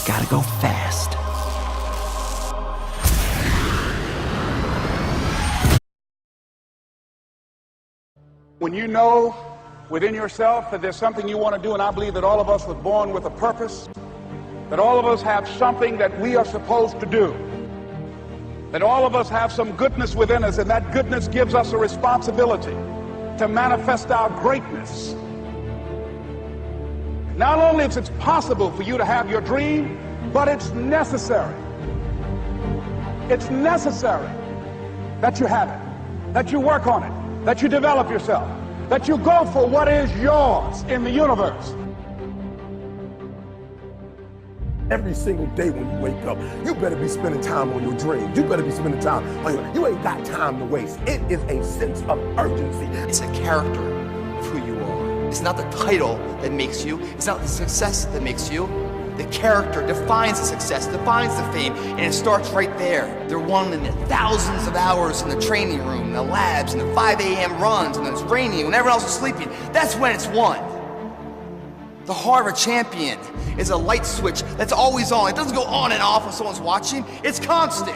gotta go fast. When you know within yourself that there's something you want to do, and I believe that all of us were born with a purpose, that all of us have something that we are supposed to do, that all of us have some goodness within us, and that goodness gives us a responsibility to manifest our greatness. Not only is it possible for you to have your dream, but it's necessary. It's necessary that you have it, that you work on it, that you develop yourself, that you go for what is yours in the universe. Every single day when you wake up, you better be spending time on your dreams. You better be spending time on you ain't got time to waste. It is a sense of urgency. It's a character of who you are. It's not the title that makes you. It's not the success that makes you. The character defines the success, defines the fame, and it starts right there. They're won in the thousands of hours in the training room, in the labs, in the 5 a.m. runs, and it's raining when everyone else is sleeping. That's when it's won. The heart of a champion is a light switch that's always on. It doesn't go on and off when someone's watching. It's constant.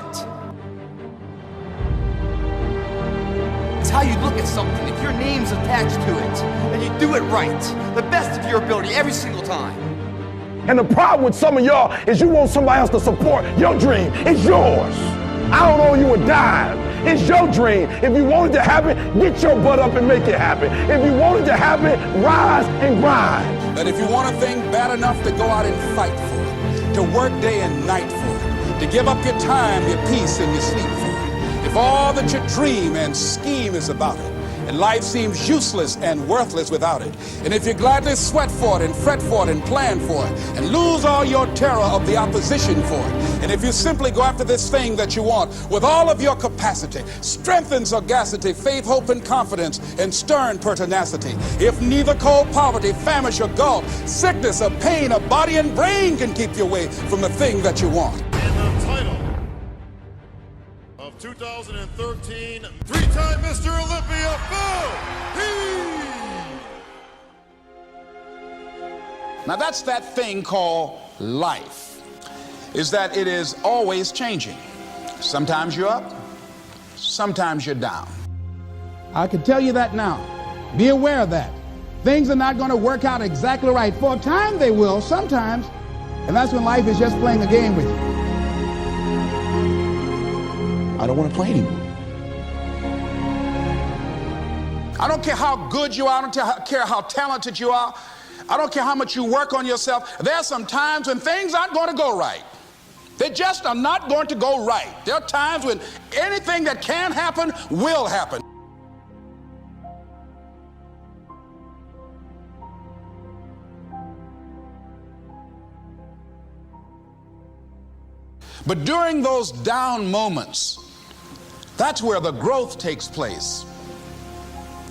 It's how you look at something. If your name's attached to it, then you do it right. The best of your ability every single time. And the problem with some of y'all is you want somebody else to support your dream. It's yours. I don't owe you a dime. It's your dream. If you want it to happen, get your butt up and make it happen. If you want it to happen, rise and grind. That if you want a thing bad enough to go out and fight for it, to work day and night for it, to give up your time, your peace, and your sleep for it, if all that you dream and scheme is about it, and life seems useless and worthless without it, and if you gladly sweat for it and fret for it and plan for it and lose all your terror of the opposition for it, and if you simply go after this thing that you want with all of your capacity, strength and sagacity, faith, hope, and confidence, and stern pertinacity, if neither cold poverty, famish, or gulf, sickness or pain of body and brain can keep you away from the thing that you want. And the title of 2013, three-time Mr. Olympia, Phil Heath. Now that's that thing called life, is that it is always changing. Sometimes you're up, sometimes you're down. I can tell you that now. Be aware of that. Things are not going to work out exactly right. For a time they will, sometimes, and that's when life is just playing a game with you. I don't want to play anymore. I don't care how good you are, I don't care how talented you are, I don't care how much you work on yourself. There are some times when things aren't going to go right. They just are not going to go right. There are times when anything that can happen will happen. But during those down moments, that's where the growth takes place.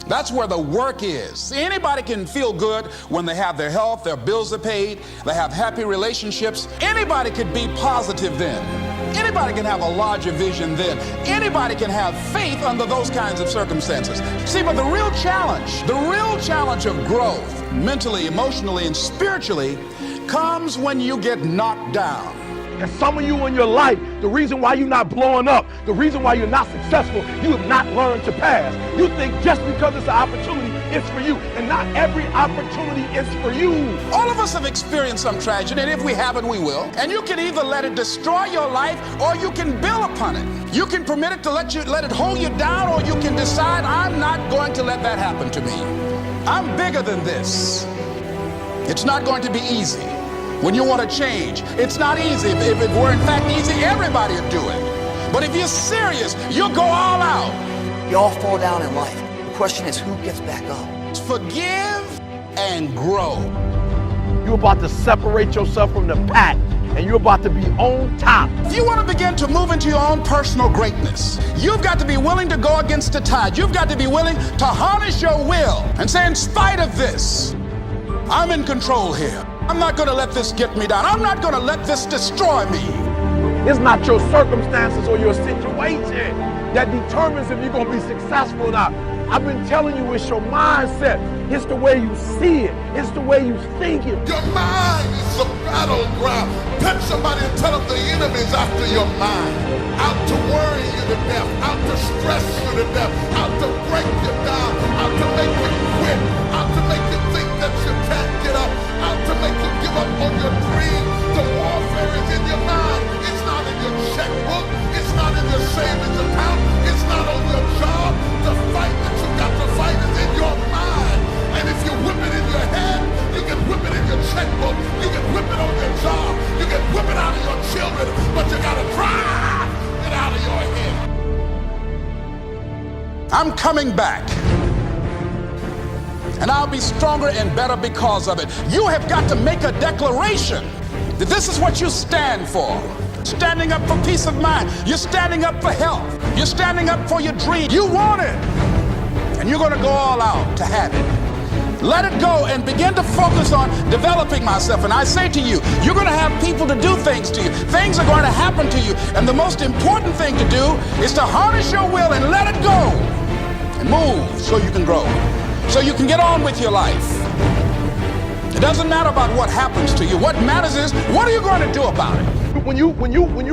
That's where the work is. See, anybody can feel good when they have their health, their bills are paid, they have happy relationships. Anybody could be positive then. Anybody can have a larger vision then. Anybody can have faith under those kinds of circumstances. See, but the real challenge of growth, mentally, emotionally, and spiritually, comes when you get knocked down. And some of you in your life, the reason why you're not blowing up, the reason why you're not successful, you have not learned to pass. You think just because it's an opportunity, it's for you. And not every opportunity is for you. All of us have experienced some tragedy, and if we haven't, we will. And you can either let it destroy your life, or you can build upon it. You can permit it to let it hold you down, or you can decide, I'm not going to let that happen to me. I'm bigger than this. It's not going to be easy. When you want to change, it's not easy. If it were in fact easy, everybody would do it. But if you're serious, you'll go all out. You all fall down in life. The question is, who gets back up? Forgive and grow. You're about to separate yourself from the pack, and you're about to be on top. If you want to begin to move into your own personal greatness, you've got to be willing to go against the tide. You've got to be willing to harness your will and say, in spite of this, I'm in control here. I'm not going to let this get me down. I'm not going to let this destroy me. It's not your circumstances or your situation that determines if you're going to be successful or not. I've been telling you, it's your mindset. It's the way you see it. It's the way you think it. Your mind is the battleground. Touch somebody and tell them the enemy's after your mind, out to worry you to death, out to stress you to death, out to break you down, out to make you quit, out to make you think that you can't get up, out to make you give up on your dream. The warfare is in your mind. It's not in your checkbook. It's not in your savings account. It's not on your job. The fight that you got to fight is in your mind. And if you whip it in your head, you can whip it in your checkbook. You can whip it on your job. You can whip it out of your children. But you got to drive it out of your head. I'm coming back. And I'll be stronger and better because of it. You have got to make a declaration that this is what you stand for. Standing up for peace of mind. You're standing up for health. You're standing up for your dream. You want it. And you're going to go all out to have it. Let it go and begin to focus on developing myself. And I say to you, you're going to have people to do things to you. Things are going to happen to you. And the most important thing to do is to harness your will and let it go. And move so you can grow. So you can get on with your life. It doesn't matter about what happens to you. What matters is, what are you going to do about it? When you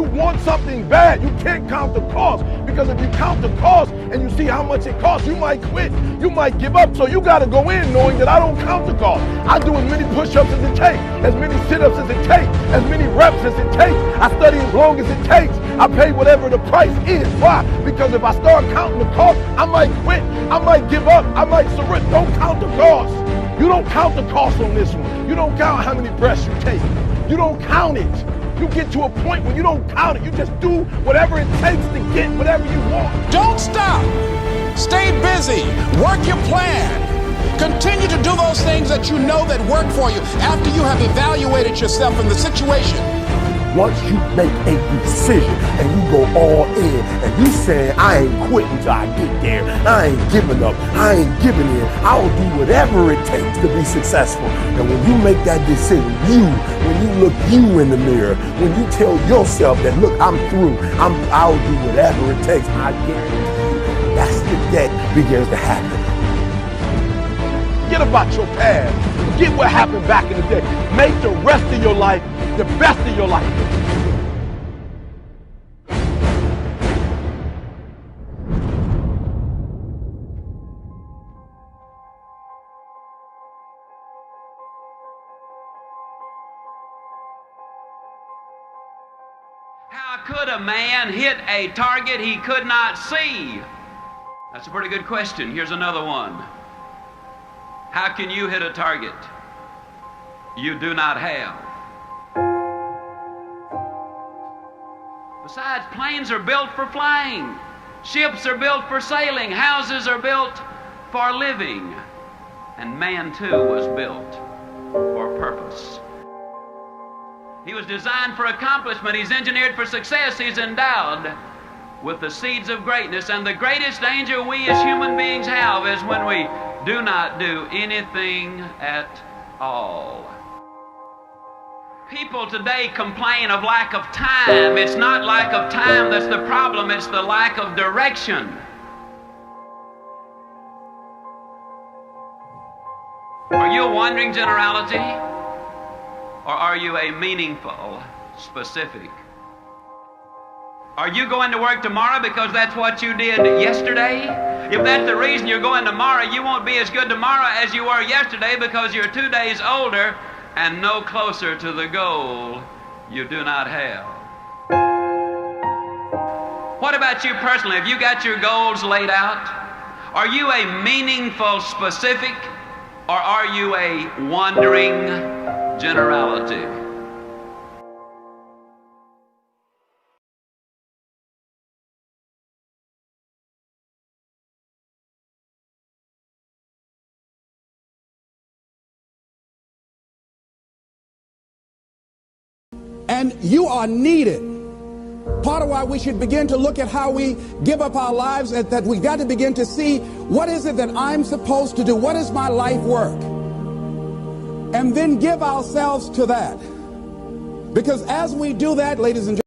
want something bad, you can't count the cost, because if you count the cost and you see how much it costs, you might quit, you might give up. So you got to go in knowing that I don't count the cost. I do as many push-ups as it takes, as many sit-ups as it takes, as many reps as it takes. I study as long as it takes. I pay whatever the price is. Why? Because if I start counting the cost, I might quit, I might give up, I might surrender. Don't count the cost. You don't count the cost on this one. You don't count how many breaths you take. You don't count it. You get to a point where you don't count it. You just do whatever it takes to get whatever you want. Don't stop. Stay busy. Work your plan. Continue to do those things that you know that work for you after you have evaluated yourself in the situation. Once you make a decision and you go all in and you say, I ain't quitting till I get there, I ain't giving up, I ain't giving in, I'll do whatever it takes to be successful. And when you make that decision, when you look you in the mirror, when you tell yourself that, look, I'm through, I'll do whatever it takes, I guarantee you, that's the day begins to happen. Forget about your past. Forget what happened back in the day. Make the rest of your life the best of your life. How could a man hit a target he could not see? That's a pretty good question. Here's another one. How can you hit a target you do not have? Besides, planes are built for flying. Ships are built for sailing. Houses are built for living. And man, too, was built for purpose. He was designed for accomplishment. He's engineered for success. He's endowed with the seeds of greatness. And the greatest danger we as human beings have is when we do not do anything at all. People today complain of lack of time. It's not lack of time that's the problem, it's the lack of direction. Are you a wandering generality, or are you a meaningful specific? Are you going to work tomorrow because that's what you did yesterday? If that's the reason you're going tomorrow, you won't be as good tomorrow as you were yesterday, because you're 2 days older and no closer to the goal you do not have. What about you personally? Have you got your goals laid out? Are you a meaningful specific, or are you a wandering generality? And you are needed. Part of why we should begin to look at how we give up our lives is that we've got to begin to see, what is it that I'm supposed to do? What is my life work? And then give ourselves to that. Because as we do that, ladies and gentlemen,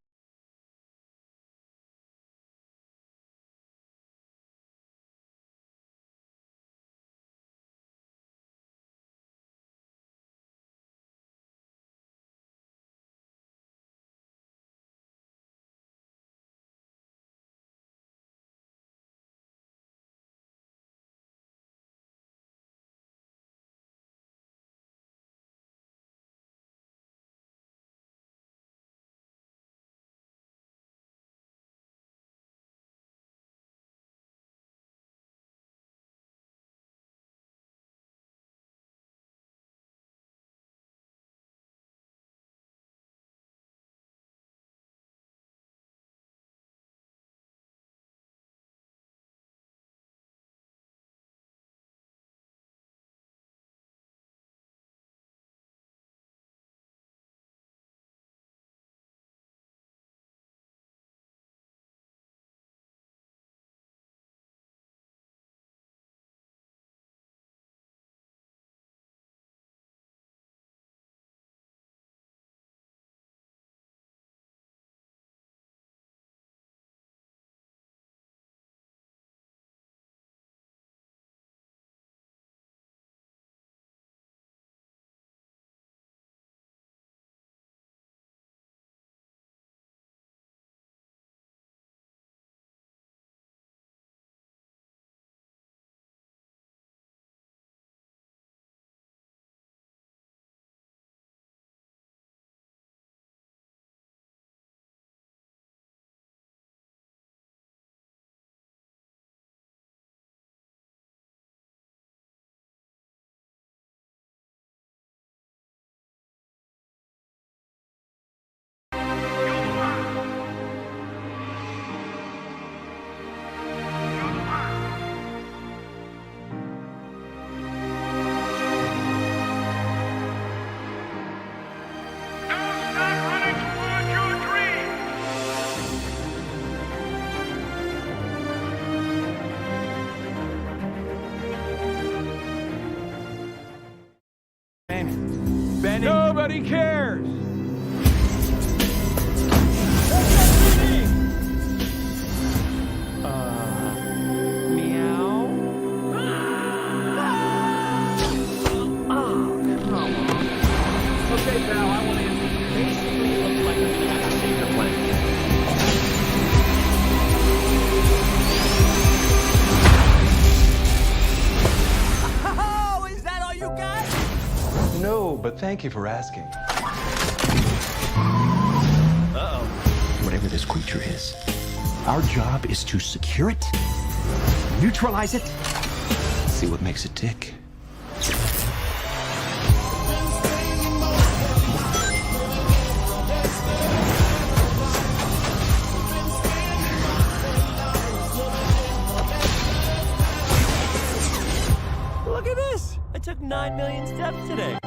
Nobody cares. Meow. Oh, come on. Okay, pal, I want to basically look like a senior plan. Oh, is that all you got? No, but thank you for asking. Uh-oh. Whatever this creature is, our job is to secure it, neutralize it, see what makes it tick. Look at this. I took 9 million steps today.